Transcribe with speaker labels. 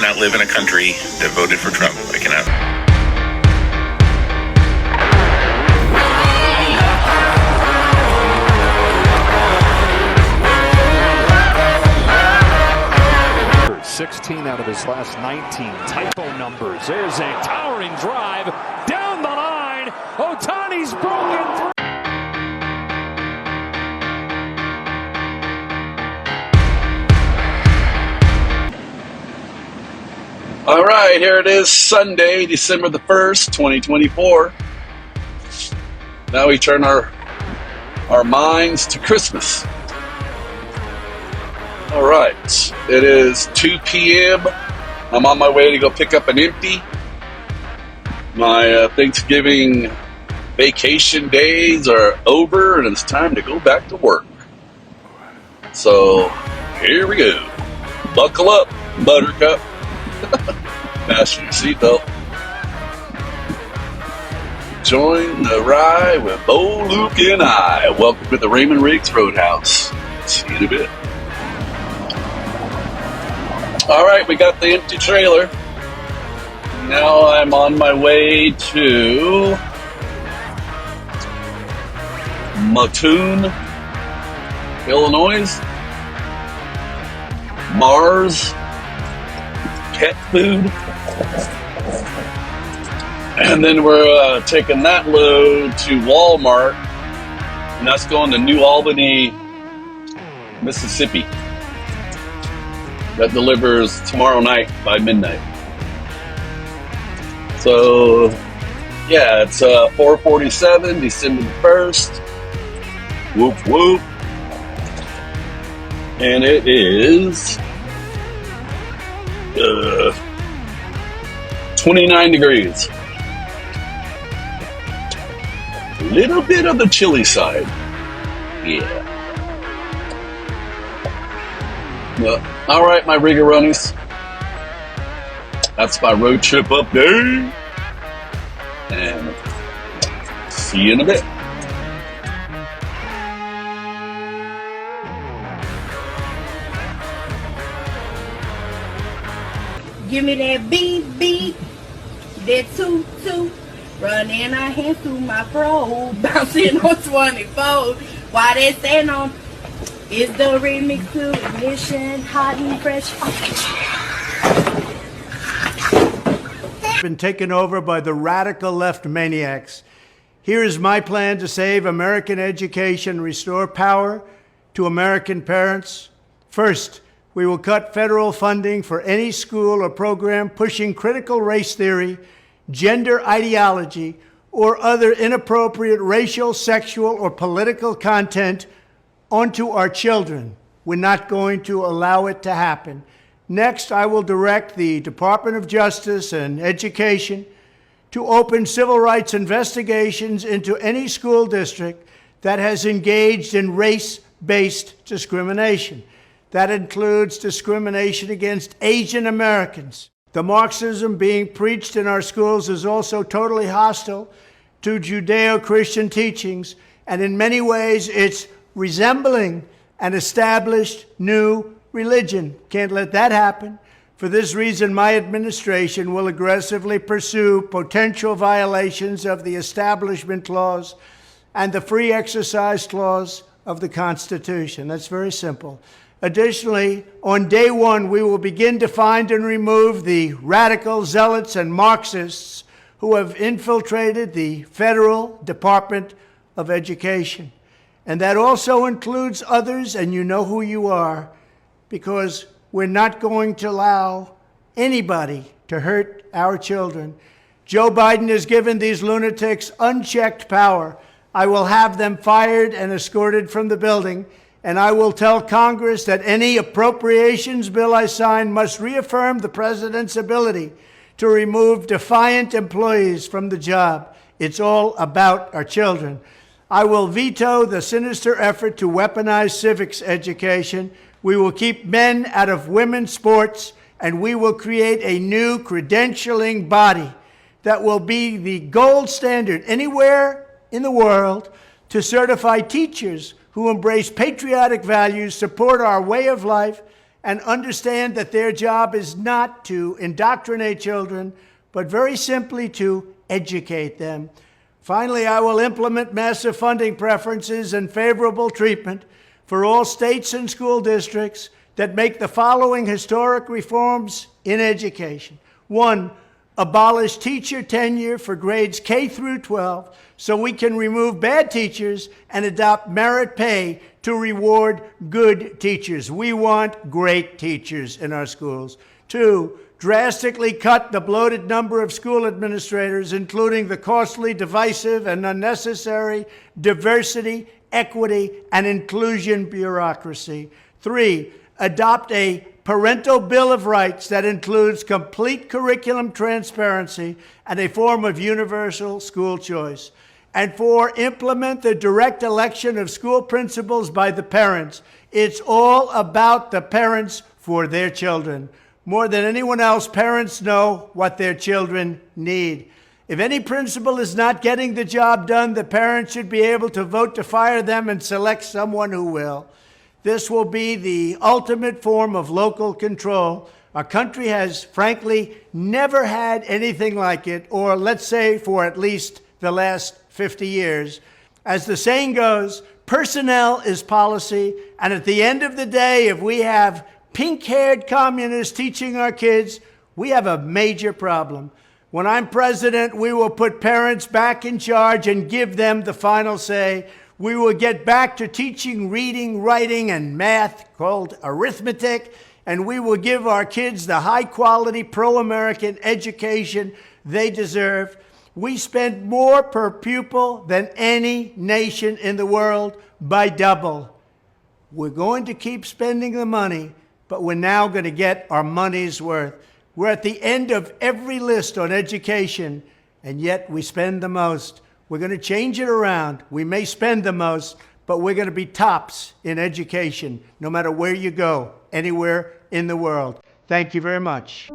Speaker 1: cannot live in a country that voted for Trump. I cannot.
Speaker 2: – 16 out of his last 19 typo numbers. There's a towering drive down the line. Ohtani's broken through.
Speaker 3: All right, here it is, Sunday, December the 1st, 2024. Now we turn our minds to Christmas. All right, it is 2 p.m. I'm on my way to go pick up an empty. My Thanksgiving vacation days are over, and it's time to go back to work. So, here we go. Buckle up, Buttercup. Fasten your seatbelt. Join the ride with Bo, Luke, and I. Welcome to the Raymond Riggs Roadhouse. See you in a bit. All right, we got the empty trailer. Now I'm on my way to Mattoon, Illinois. Mars Pet Food. And then we're taking that load to Walmart, and that's going to New Albany, Mississippi. That delivers tomorrow night by midnight. So, yeah, it's 4:47, December the 1st. Whoop, whoop. And it is 29 degrees. A little bit of the chilly side. Yeah. Well, all right, my rigoronies. That's my road trip update. And see you in a bit.
Speaker 4: Give me that beat, beat, that toot, toot. Running our hands through my fro, bouncing on 24. While they stand on, it's the remix to Ignition, hot and fresh.
Speaker 5: Been taken over by the radical left maniacs. Here is my plan to save American education, restore power to American parents. First, we will cut federal funding for any school or program pushing critical race theory, gender ideology, or other inappropriate racial, sexual, or political content onto our children. We're not going to allow it to happen. Next, I will direct the Department of Justice and Education to open civil rights investigations into any school district that has engaged in race-based discrimination. That includes discrimination against Asian Americans. The Marxism being preached in our schools is also totally hostile to Judeo-Christian teachings, and in many ways it's resembling an established new religion. Can't let that happen. For this reason, my administration will aggressively pursue potential violations of the Establishment Clause and the Free Exercise Clause of the Constitution. That's very simple. Additionally, on day one, we will begin to find and remove the radical zealots and Marxists who have infiltrated the Federal Department of Education. And that also includes others, and you know who you are, because we're not going to allow anybody to hurt our children. Joe Biden has given these lunatics unchecked power. I will have them fired and escorted from the building. And I will tell Congress that any appropriations bill I sign must reaffirm the president's ability to remove defiant employees from the job. It's all about our children. I will veto the sinister effort to weaponize civics education. We will keep men out of women's sports, and we will create a new credentialing body that will be the gold standard anywhere in the world to certify teachers who embrace patriotic values, support our way of life, and understand that their job is not to indoctrinate children, but very simply to educate them. Finally, I will implement massive funding preferences and favorable treatment for all states and school districts that make the following historic reforms in education. 1, abolish teacher tenure for grades K through 12 so we can remove bad teachers and adopt merit pay to reward good teachers. We want great teachers in our schools. 2, drastically cut the bloated number of school administrators, including the costly, divisive, and unnecessary diversity, equity, and inclusion bureaucracy. 3, adopt a parental bill of rights that includes complete curriculum transparency and a form of universal school choice. And 4, implement the direct election of school principals by the parents. It's all about the parents for their children. More than anyone else, parents know what their children need. If any principal is not getting the job done, the parents should be able to vote to fire them and select someone who will. This will be the ultimate form of local control. Our country has, frankly, never had anything like it, or let's say for at least the last 50 years. As the saying goes, personnel is policy, and at the end of the day, if we have pink-haired communists teaching our kids, we have a major problem. When I'm president, we will put parents back in charge and give them the final say. We will get back to teaching reading, writing, and math, called arithmetic, and we will give our kids the high-quality, pro-American education they deserve. We spend more per pupil than any nation in the world by double. We're going to keep spending the money, but we're now going to get our money's worth. We're at the end of every list on education, and yet we spend the most. We're going to change it around. We may spend the most, but we're going to be tops in education, no matter where you go, anywhere in the world. Thank you very much.